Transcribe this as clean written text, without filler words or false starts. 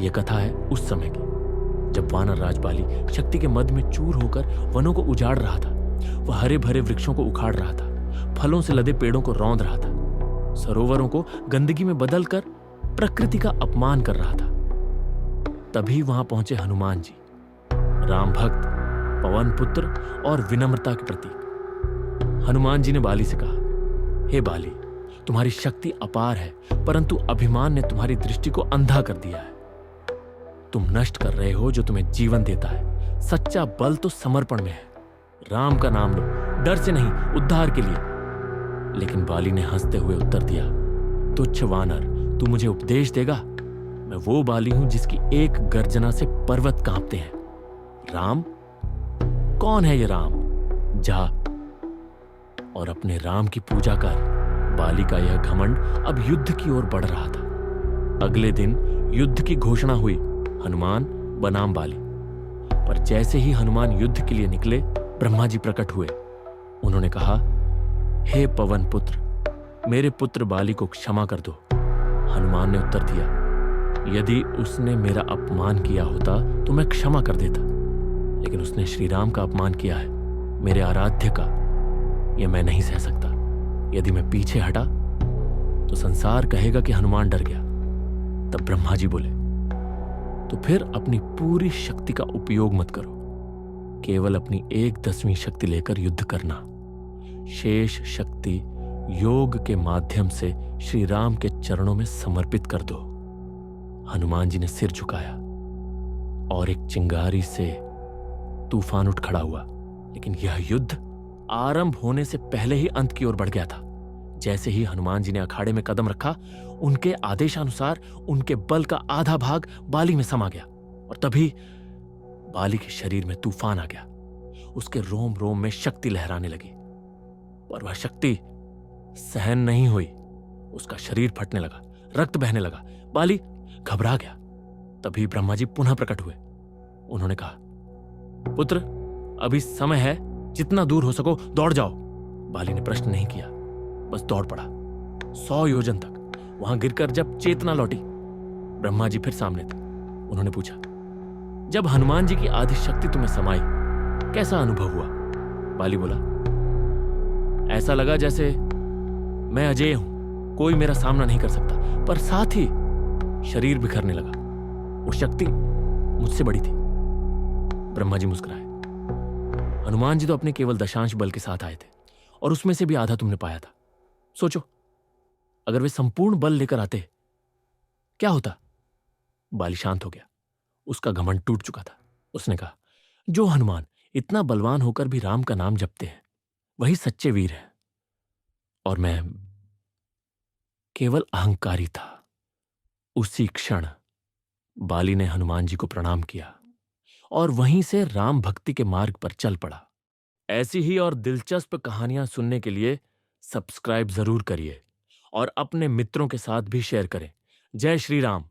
यह कथा है उस समय की, जब वानर राज बाली शक्ति के मद में चूर होकर वनों को उजाड़ रहा था। वह हरे भरे वृक्षों को उखाड़ रहा था, फलों से लदे पेड़ों को रौंद रहा था, सरोवरों को गंदगी में बदलकर प्रकृति का अपमान कर रहा था। तभी वहां पहुंचे हनुमान जी, राम भक्त, पवन पुत्र और विनम्रता के प्रतीक। हनुमान जी ने बाली से कहा, हे बाली, तुम्हारी शक्ति अपार है, परंतु अभिमान ने तुम्हारी दृष्टि को अंधा कर दिया है। तुम नष्ट कर रहे हो जो तुम्हें जीवन देता है। सच्चा बल तो समर्पण में है। राम का नाम लो, डर से नहीं, उद्धार के लिए। लेकिन बाली ने हंसते हुए उत्तर दिया, तुच्छ वानर, तू मुझे उपदेश देगा? मैं वो बाली हूं जिसकी एक गर्जना से पर्वत कांपते हैं। राम? कौन है ये राम? जा और अपने राम की पूजा कर। बाली का यह घमंड अब युद्ध की ओर बढ़ रहा था। अगले दिन युद्ध की घोषणा हुई, हनुमान बनाम बाली। पर जैसे ही हनुमान युद्ध के लिए निकले, ब्रह्मा जी प्रकट हुए। उन्होंने कहा, हे पवन पुत्र, मेरे पुत्र बाली को क्षमा कर दो। हनुमान ने उत्तर दिया, यदि उसने मेरा अपमान किया होता तो मैं क्षमा कर देता, लेकिन उसने श्री राम का अपमान किया है, मेरे आराध्य का। यह मैं नहीं सह सकता। यदि मैं पीछे हटा तो संसार कहेगा कि हनुमान डर गया। तब ब्रह्मा जी बोले, तो फिर अपनी पूरी शक्ति का उपयोग मत करो, केवल अपनी 1/10 शक्ति लेकर युद्ध करना। शेष शक्ति योग के माध्यम से श्री राम के चरणों में समर्पित कर दो। हनुमान जी ने सिर झुकाया और एक चिंगारी से तूफान उठ खड़ा हुआ। लेकिन यह युद्ध आरंभ होने से पहले ही अंत की ओर बढ़ गया था। जैसे ही हनुमान जी ने अखाड़े में कदम रखा, उनके आदेशानुसार उनके बल का आधा भाग बाली में समा गया और तभी बाली के शरीर में तूफान आ गया। उसके रोम रोम में शक्ति लहराने लगी, पर वह शक्ति सहन नहीं हुई। उसका शरीर फटने लगा, रक्त बहने लगा। बाली घबरा गया। तभी ब्रह्मा जी पुनः प्रकट हुए। उन्होंने कहा, पुत्र, अभी समय है, जितना दूर हो सको दौड़ जाओ। बाली ने प्रश्न नहीं किया, बस दौड़ पड़ा 100 योजन तक। वहां गिरकर जब चेतना लौटी, ब्रह्मा जी फिर सामने थे। उन्होंने पूछा, जब हनुमान जी की आदि शक्ति तुम्हें समाई, कैसा अनुभव हुआ? बाली बोला, ऐसा लगा जैसे मैं अजेय हूं, कोई मेरा सामना नहीं कर सकता, पर साथ ही शरीर बिखरने लगा। वो शक्ति मुझसे बड़ी थी। ब्रह्मा जी मुस्कुराए। हनुमान जी तो अपने केवल दशांश बल के साथ आए थे और उसमें से भी आधा तुमने पाया था। सोचो, अगर वे संपूर्ण बल लेकर आते, क्या होता? बाली शांत हो गया। उसका घमंड टूट चुका था। उसने कहा, जो हनुमान इतना बलवान होकर भी राम का नाम जपते हैं, वही सच्चे वीर हैं, और मैं केवल अहंकारी था। उसी क्षण बाली ने हनुमान जी को प्रणाम किया और वहीं से राम भक्ति के मार्ग पर चल पड़ा। ऐसी ही और दिलचस्प कहानियां सुनने के लिए सब्सक्राइब जरूर करिए और अपने मित्रों के साथ भी शेयर करें। जय श्री राम।